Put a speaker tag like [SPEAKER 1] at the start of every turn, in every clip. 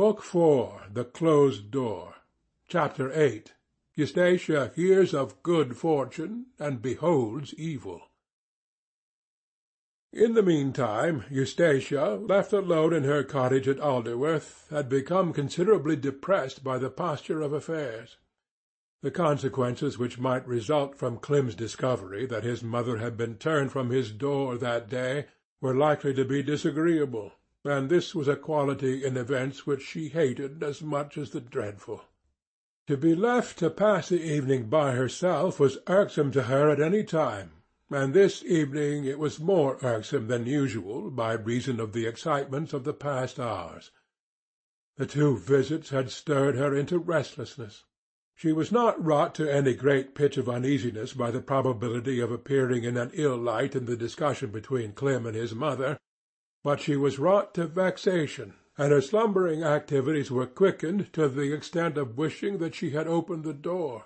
[SPEAKER 1] Book 4 The Closed Door. Chapter 8 Eustacia Hears of Good Fortune, and Beholds Evil. In the meantime, Eustacia, left alone in her cottage at Alderworth, had become considerably depressed by the posture of affairs. The consequences which might result from Clem's discovery that his mother had been turned from his door that day were likely to be disagreeable, and this was a quality in events which she hated as much as the dreadful. To be left to pass the evening by herself was irksome to her at any time, and this evening it was more irksome than usual by reason of the excitements of the past hours. The 2 visits had stirred her into restlessness. She was not wrought to any great pitch of uneasiness by the probability of appearing in an ill light in the discussion between Clem and his mother, but she was wrought to vexation, and her slumbering activities were quickened to the extent of wishing that she had opened the door.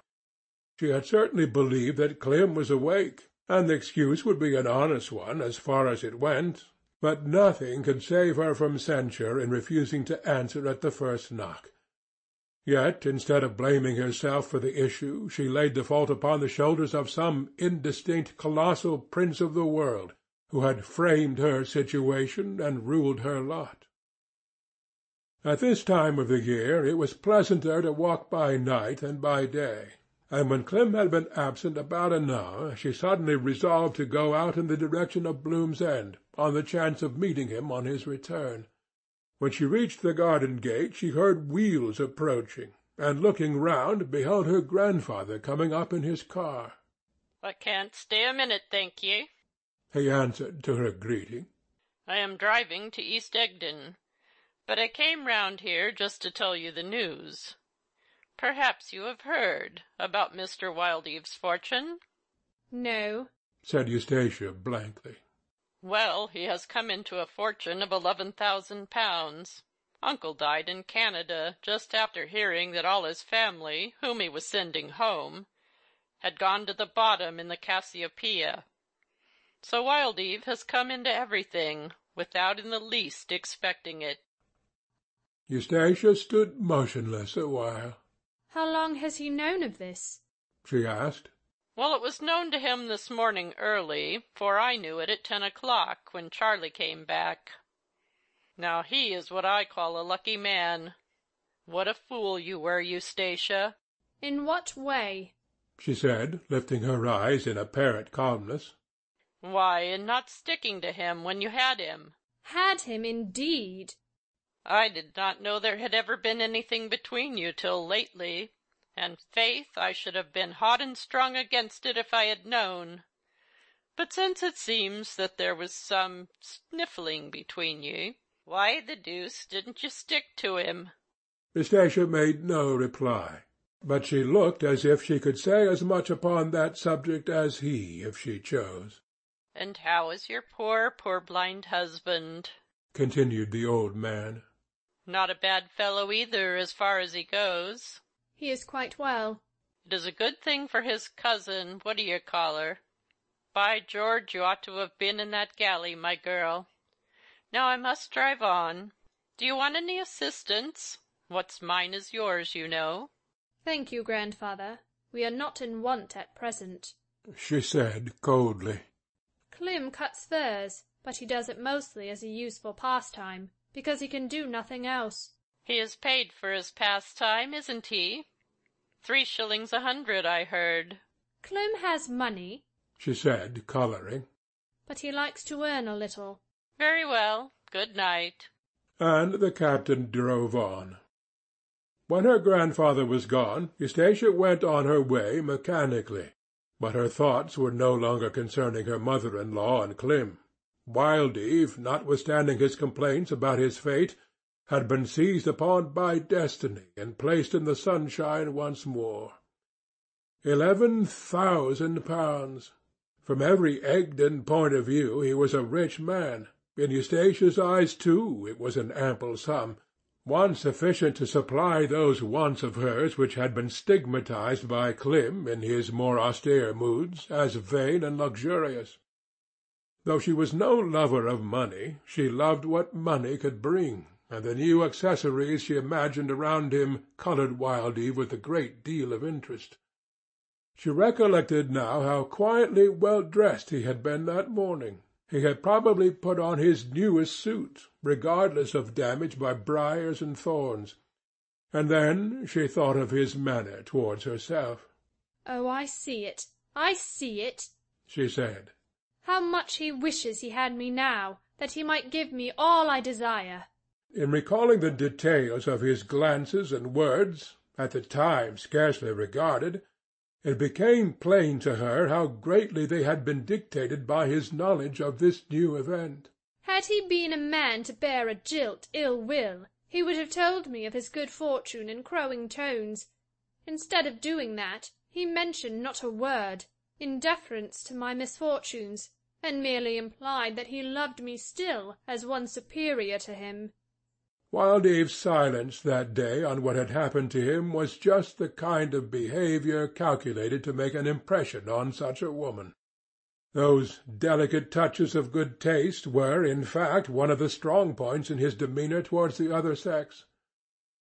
[SPEAKER 1] She had certainly believed that Clem was awake, and the excuse would be an honest one as far as it went, but nothing could save her from censure in refusing to answer at the first knock. Yet, instead of blaming herself for the issue, she laid the fault upon the shoulders of some indistinct colossal prince of the world, who had framed her situation and ruled her lot. At this time of the year it was pleasanter to walk by night than by day, and when Clem had been absent about an hour she suddenly resolved to go out in the direction of Bloom's End, on the chance of meeting him on his return. When she reached the garden gate she heard wheels approaching, and looking round beheld her grandfather coming up in his car.
[SPEAKER 2] "I can't stay a minute, thank ye,"
[SPEAKER 1] he answered to her greeting.
[SPEAKER 2] "I am driving to East Egdon, but I came round here just to tell you the news. Perhaps you have heard about Mr. Wildeve's fortune?"
[SPEAKER 3] "No,"
[SPEAKER 1] said Eustacia blankly.
[SPEAKER 2] "Well, he has come into a fortune of £11,000. Uncle died in Canada just after hearing that all his family, whom he was sending home, had gone to the bottom in the Cassiopeia. So Wildeve has come into everything, without in the least expecting it."
[SPEAKER 1] Eustacia stood motionless a while.
[SPEAKER 3] "How long has he known of this?"
[SPEAKER 1] she asked.
[SPEAKER 2] "Well, it was known to him this morning early, for I knew it at 10 o'clock, when Charlie came back. Now he is what I call a lucky man. What a fool you were, Eustacia!"
[SPEAKER 3] "In what way?"
[SPEAKER 1] she said, lifting her eyes in apparent calmness.
[SPEAKER 2] "Why, in not sticking to him when you had him."
[SPEAKER 3] "Had him, indeed!"
[SPEAKER 2] "I did not know there had ever been anything between you till lately, and faith, I should have been hot and strong against it if I had known. But since it seems that there was some sniffling between ye, why the deuce didn't you stick to him?"
[SPEAKER 1] Eustacia made no reply, but she looked as if she could say as much upon that subject as he, if she chose.
[SPEAKER 2] "And how is your poor blind husband?"
[SPEAKER 1] continued the old man.
[SPEAKER 2] "Not a bad fellow either, as far as he goes."
[SPEAKER 3] "He is quite well."
[SPEAKER 2] "It is a good thing for his cousin, what do you call her? By George, you ought to have been in that galley, my girl. Now I must drive on. Do you want any assistance? What's mine is yours, you know."
[SPEAKER 3] "Thank you, grandfather. We are not in want at present,"
[SPEAKER 1] she said coldly.
[SPEAKER 3] "Clem cuts furs, but he does it mostly as a useful pastime, because he can do nothing else."
[SPEAKER 2] "He is paid for his pastime, isn't he? 3 shillings a hundred, I heard."
[SPEAKER 3] "Clem has money,"
[SPEAKER 1] she said, colouring,
[SPEAKER 3] "but he likes to earn a little."
[SPEAKER 2] "Very well. Good night."
[SPEAKER 1] And the captain drove on. When her grandfather was gone, Eustacia went on her way mechanically, but her thoughts were no longer concerning her mother-in-law and Clem. Wildeve, notwithstanding his complaints about his fate, had been seized upon by destiny and placed in the sunshine once more. £11,000! From every Egdon point of view he was a rich man. In Eustacia's eyes, too, it was an ample sum, one sufficient to supply those wants of hers which had been stigmatized by Clem, in his more austere moods, as vain and luxurious. Though she was no lover of money, she loved what money could bring, and the new accessories she imagined around him coloured Wildeve with a great deal of interest. She recollected now how quietly well-dressed he had been that morning. He had probably put on his newest suit, regardless of damage by briars and thorns. And then she thought of his manner towards herself.
[SPEAKER 3] "Oh, I see it, I see it,"
[SPEAKER 1] she said.
[SPEAKER 3] "How much he wishes he had me now, that he might give me all I desire."
[SPEAKER 1] In recalling the details of his glances and words, at the time scarcely regarded, it became plain to her how greatly they had been dictated by his knowledge of this new event.
[SPEAKER 3] Had he been a man to bear a jilt ill will, he would have told me of his good fortune in crowing tones. Instead of doing that, he mentioned not a word, in deference to my misfortunes, and merely implied that he loved me still as one superior to him.
[SPEAKER 1] Wildeve's silence that day on what had happened to him was just the kind of behaviour calculated to make an impression on such a woman. Those delicate touches of good taste were, in fact, one of the strong points in his demeanour towards the other sex.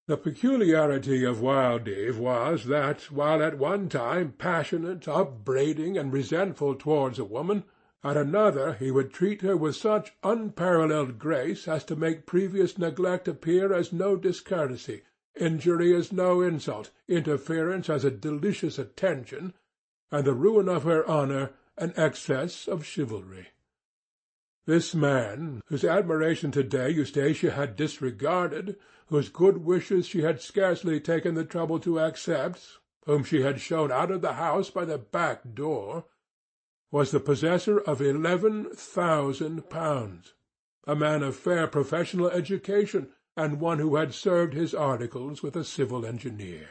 [SPEAKER 1] The peculiarity of Wildeve was that, while at one time passionate, upbraiding, and resentful towards a woman, at another he would treat her with such unparalleled grace as to make previous neglect appear as no discourtesy, injury as no insult, interference as a delicious attention, and the ruin of her honour an excess of chivalry. This man, whose admiration to-day Eustacia had disregarded, whose good wishes she had scarcely taken the trouble to accept, whom she had shown out of the house by the back door, was the possessor of £11,000, a man of fair professional education, and one who had served his articles with a civil engineer.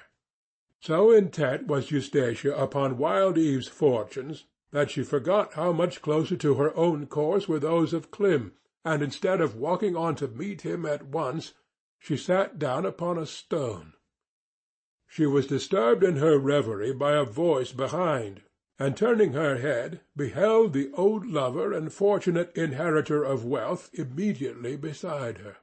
[SPEAKER 1] So intent was Eustacia upon Wildeve's fortunes that she forgot how much closer to her own course were those of Clym, and instead of walking on to meet him at once, she sat down upon a stone. She was disturbed in her reverie by a voice behind, and turning her head, beheld the old lover and fortunate inheritor of wealth immediately beside her.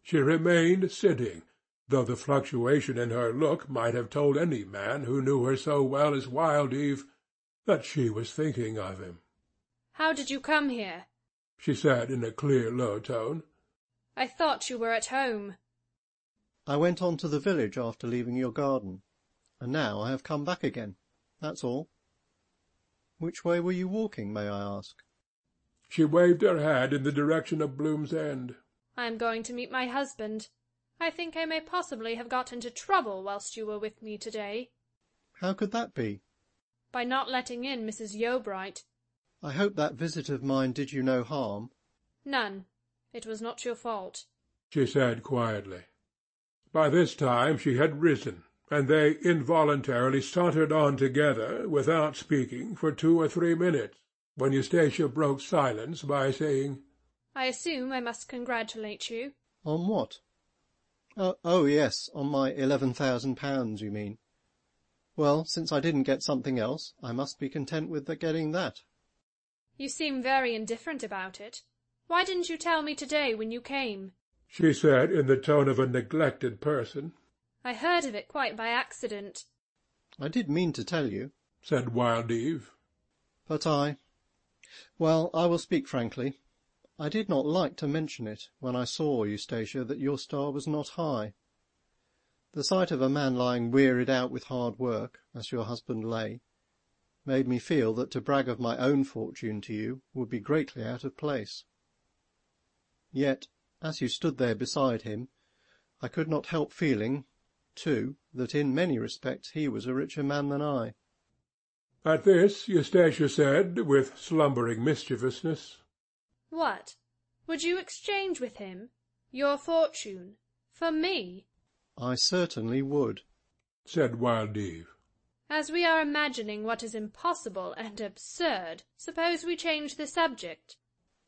[SPEAKER 1] She remained sitting, though the fluctuation in her look might have told any man who knew her so well as Wildeve that she was thinking of him.
[SPEAKER 3] "How did you come here?"
[SPEAKER 1] she said in a clear, low tone.
[SPEAKER 3] "I thought you were at home."
[SPEAKER 4] "I went on to the village after leaving your garden, and now I have come back again, that's all. Which way were you walking, may I ask?"
[SPEAKER 1] She waved her hand in the direction of Bloom's End.
[SPEAKER 3] "I am going to meet my husband. I think I may possibly have got into trouble whilst you were with me to-day."
[SPEAKER 4] "How could that be?"
[SPEAKER 3] "By not letting in Mrs. Yeobright."
[SPEAKER 4] "I hope that visit of mine did you no harm."
[SPEAKER 3] "None. It was not your fault,"
[SPEAKER 1] she said quietly. By this time she had risen, and they involuntarily sauntered on together, without speaking, for 2 or 3 minutes, when Eustacia broke silence by saying,
[SPEAKER 3] "I assume I must congratulate you."
[SPEAKER 4] "On what?" Oh, yes, on my £11,000, you mean. Well, since I didn't get something else, I must be content with getting that."
[SPEAKER 3] "You seem very indifferent about it. Why didn't you tell me to-day when you came?"
[SPEAKER 1] she said in the tone of a neglected person.
[SPEAKER 3] "I heard of it quite by accident."
[SPEAKER 4] "I did mean to tell you,"
[SPEAKER 1] said Wildeve.
[SPEAKER 4] "but well, I will speak frankly. I did not like to mention it when I saw, Eustacia, that your star was not high. The sight of a man lying wearied out with hard work, as your husband lay, made me feel that to brag of my own fortune to you would be greatly out of place. Yet, as you stood there beside him, I could not help feeling, too, that in many respects he was a richer man than I."
[SPEAKER 1] At this Eustacia said, with slumbering mischievousness,
[SPEAKER 3] "What? Would you exchange with him your fortune for me?"
[SPEAKER 4] "I certainly would,"
[SPEAKER 1] said Wildeve.
[SPEAKER 3] "As we are imagining what is impossible and absurd, suppose we change the subject."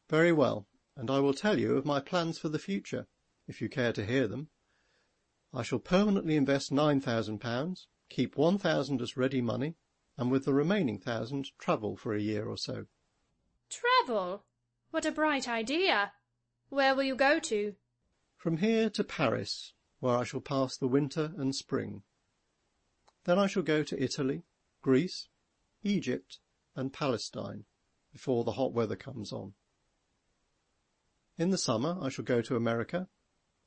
[SPEAKER 4] "Very well, and I will tell you of my plans for the future, if you care to hear them. I shall permanently invest £9,000, keep 1,000 as ready money, and with the remaining 1,000 travel for a year or so."
[SPEAKER 3] "Travel? What a bright idea! Where will you go to?"
[SPEAKER 4] From here to Paris, where I shall pass the winter and spring. Then I shall go to Italy, Greece, Egypt, and Palestine, before the hot weather comes on. In the summer I shall go to America,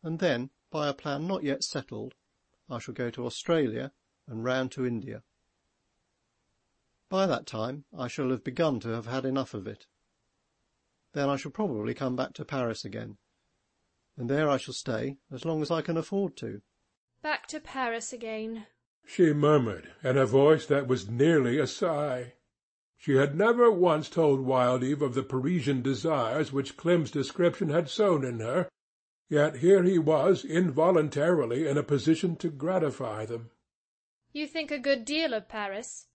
[SPEAKER 4] and then, by a plan not yet settled, I shall go to Australia and round to India. By that time I shall have begun to have had enough of it. Then I shall probably come back to Paris again, and there I shall stay as long as I can afford to.
[SPEAKER 3] Back to Paris again,
[SPEAKER 1] she murmured in a voice that was nearly a sigh. She had never once told Wildeve of the Parisian desires which Clem's description had sown in her, yet here he was involuntarily in a position to gratify them.
[SPEAKER 3] You think a good deal of Paris?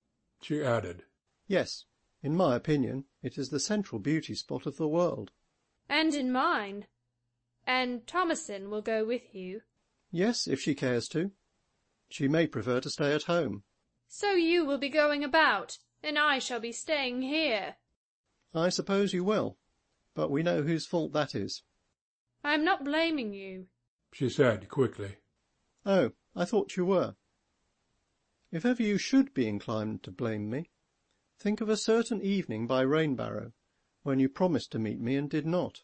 [SPEAKER 1] She added.
[SPEAKER 4] Yes, in my opinion, it is the central beauty spot of the world.
[SPEAKER 3] And in mine. And Thomasin will go with you?
[SPEAKER 4] Yes, if she cares to. She may prefer to stay at home.
[SPEAKER 3] So you will be going about, and I shall be staying here.
[SPEAKER 4] I suppose you will, but we know whose fault that is.
[SPEAKER 3] I am not blaming you,
[SPEAKER 1] she said quickly.
[SPEAKER 4] Oh, I thought you were. If ever you should be inclined to blame me, think of a certain evening by Rainbarrow, when you promised to meet me and did not.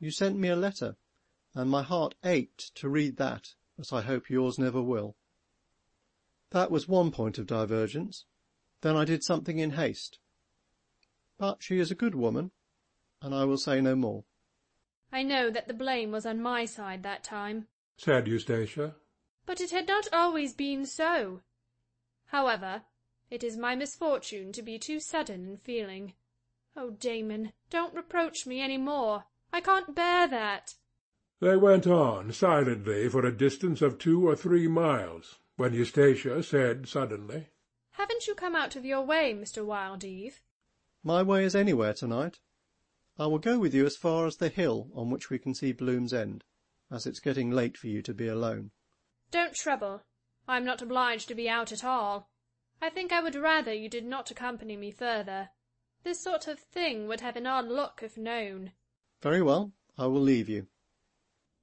[SPEAKER 4] You sent me a letter, and my heart ached to read that, as I hope yours never will. That was one point of divergence. Then I did something in haste. But she is a good woman, and I will say no more.
[SPEAKER 3] I know that the blame was on my side that time,
[SPEAKER 1] said Eustacia.
[SPEAKER 3] But it had not always been so. However, it is my misfortune to be too sudden in feeling. Oh, Damon, don't reproach me any more. I can't bear that.
[SPEAKER 1] They went on silently for a distance of 2 or 3 miles, when Eustacia said suddenly,
[SPEAKER 3] Haven't you come out of your way, Mr. Wildeve?
[SPEAKER 4] My way is anywhere tonight. I will go with you as far as the hill on which we can see Bloom's End, as it's getting late for you to be alone.
[SPEAKER 3] Don't trouble. I am not obliged to be out at all. I think I would rather you did not accompany me further. This sort of thing would have an odd look if known.
[SPEAKER 4] Very well, I will leave you.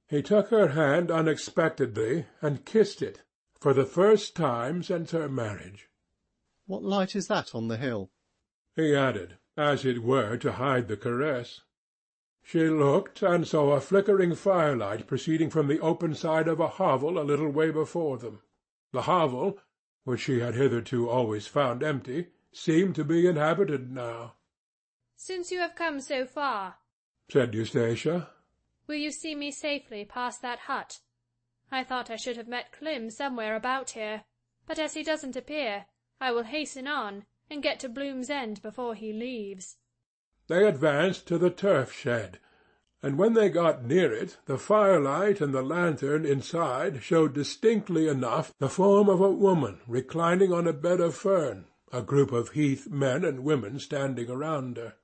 [SPEAKER 1] He took her hand unexpectedly and kissed it, for the first time since her marriage.
[SPEAKER 4] What light is that on the hill?
[SPEAKER 1] He added, as it were to hide the caress. She looked, and saw a flickering firelight proceeding from the open side of a hovel a little way before them. The hovel, which she had hitherto always found empty, seemed to be inhabited now.
[SPEAKER 3] Since you have come so far,
[SPEAKER 1] said Eustacia,
[SPEAKER 3] will you see me safely past that hut? I thought I should have met Clem somewhere about here, but as he doesn't appear, I will hasten on, and get to Bloom's End before he leaves.
[SPEAKER 1] They advanced to the turf shed, and when they got near it, the firelight and the lantern inside showed distinctly enough the form of a woman reclining on a bed of fern, a group of Heath men and women standing around her.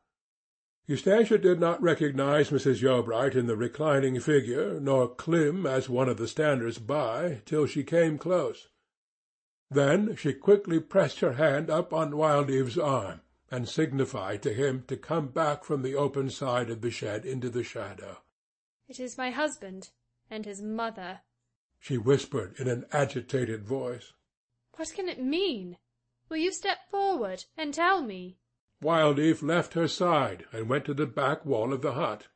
[SPEAKER 1] Eustacia did not recognize Mrs. Yeobright in the reclining figure, nor Clem as one of the standers-by, till she came close. Then she quickly pressed her hand up on Wildeve's arm, and signified to him to come back from the open side of the shed into the shadow.
[SPEAKER 3] It is my husband and his mother,
[SPEAKER 1] she whispered in an agitated voice.
[SPEAKER 3] What can it mean? Will you step forward and tell me?
[SPEAKER 1] Wildeve left her side and went to the back wall of the hut.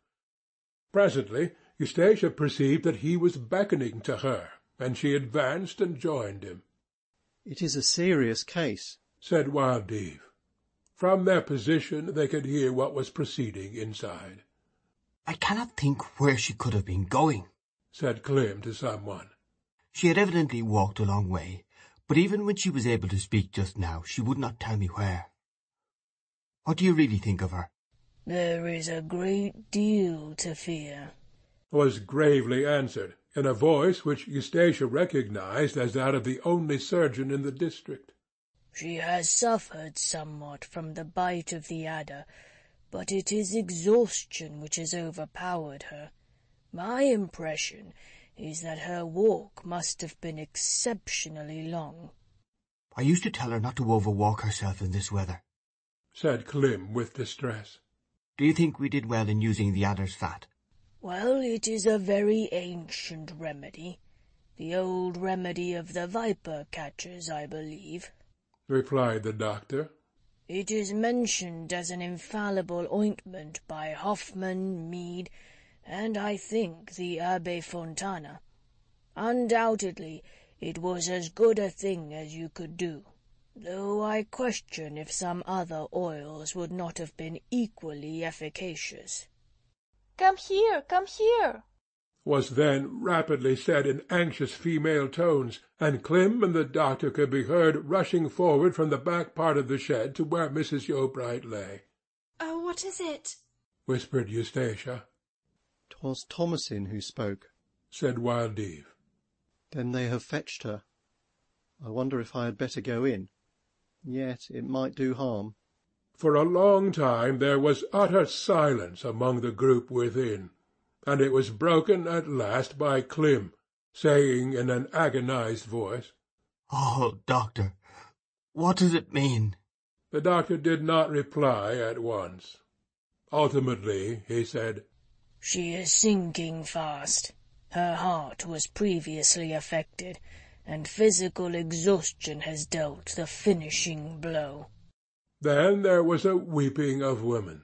[SPEAKER 1] Presently Eustacia perceived that he was beckoning to her, and she advanced and joined him.
[SPEAKER 4] It is a serious case,
[SPEAKER 1] said Wildeve. From their position they could hear what was proceeding inside.
[SPEAKER 5] I cannot think where she could have been going,
[SPEAKER 1] said Clem to someone.
[SPEAKER 5] She had evidently walked a long way, but even when she was able to speak just now, she would not tell me where. What do you really think of her?
[SPEAKER 6] There is a great deal to fear,
[SPEAKER 1] was gravely answered, in a voice which Eustacia recognized as that of the only surgeon in the district.
[SPEAKER 6] She has suffered somewhat from the bite of the adder, but it is exhaustion which has overpowered her. My impression is that her walk must have been exceptionally long.
[SPEAKER 5] I used to tell her not to overwalk herself in this weather,
[SPEAKER 1] said Clem with distress.
[SPEAKER 5] Do you think we did well in using the adder's fat?
[SPEAKER 6] Well, it is a very ancient remedy. The old remedy of the viper-catchers, I believe,
[SPEAKER 1] replied the doctor.
[SPEAKER 6] It is mentioned as an infallible ointment by Hoffman, Mead, and I think the Abbé Fontana. Undoubtedly, it was as good a thing as you could do, though I question if some other oils would not have been equally efficacious.
[SPEAKER 7] "Come here,"
[SPEAKER 1] was then rapidly said in anxious female tones, and Clem and the doctor could be heard rushing forward from the back part of the shed to where Mrs. Yeobright lay.
[SPEAKER 3] "Oh, what is it?"
[SPEAKER 1] whispered Eustacia.
[SPEAKER 4] "'Twas Thomasin who spoke,"
[SPEAKER 1] said Wild Eve.
[SPEAKER 4] "Then they have fetched her. I wonder if I had better go in. Yet it might do harm."
[SPEAKER 1] For a long time there was utter silence among the group within, and it was broken at last by Clem, saying in an agonized voice,
[SPEAKER 5] "Oh, doctor, what does it mean?"
[SPEAKER 1] The doctor did not reply at once. Ultimately he said,
[SPEAKER 6] She is sinking fast. Her heart was previously affected, and physical exhaustion has dealt the finishing blow.
[SPEAKER 1] Then there was a weeping of women,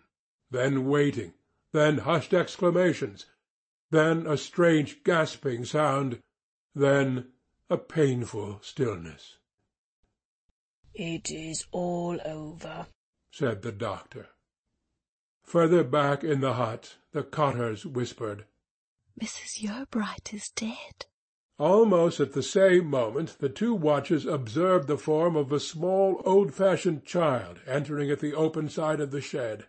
[SPEAKER 1] then waiting, then hushed exclamations, then a strange gasping sound, then a painful stillness.
[SPEAKER 6] It is all over,
[SPEAKER 1] said the doctor. Further back in the hut the cotters whispered,
[SPEAKER 7] "Mrs. Yeobright is dead."
[SPEAKER 1] Almost at the same moment the two watchers observed the form of a small old-fashioned child entering at the open side of the shed.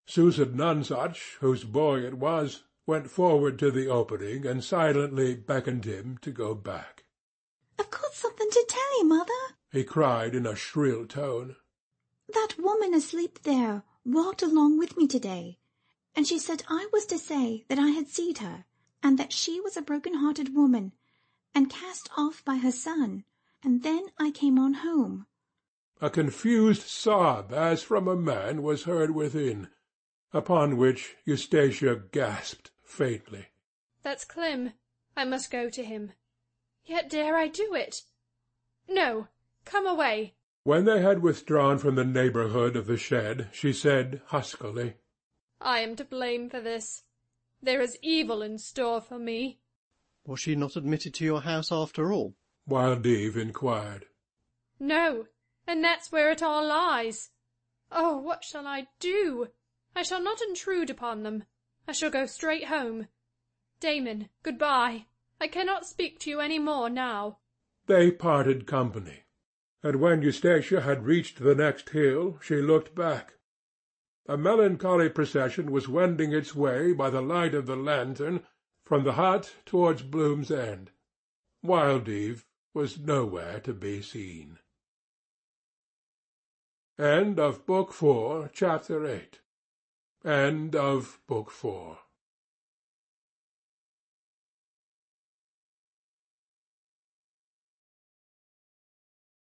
[SPEAKER 1] Susan Nonsuch, whose boy it was, went forward to the opening and silently beckoned him to go back.
[SPEAKER 8] "I've got something to tell you, Mother,"
[SPEAKER 1] he cried in a shrill tone.
[SPEAKER 8] "That woman asleep there walked along with me today, and she said I was to say that I had seen her, and that she was a broken-hearted woman, and cast off by her son, and then I came on home."
[SPEAKER 1] A confused sob as from a man was heard within, upon which Eustacia gasped faintly.
[SPEAKER 3] "That's Clem. I must go to him. Yet dare I do it? No, come away."
[SPEAKER 1] When they had withdrawn from the neighbourhood of the shed, she said huskily,
[SPEAKER 3] "I am to blame for this. There is evil in store for me."
[SPEAKER 4] "Was she not admitted to your house after all?"
[SPEAKER 1] Wild Eve inquired.
[SPEAKER 3] "No, and that's where it all lies. Oh, what shall I do? I shall not intrude upon them. I shall go straight home. Damon, good-bye. I cannot speak to you any more now."
[SPEAKER 1] They parted company, and when Eustacia had reached the next hill, she looked back. A melancholy procession was wending its way by the light of the lantern from the hut towards Bloom's End. Wild Eve was nowhere to be seen. End of Book 4, Chapter 8. End of Book 4.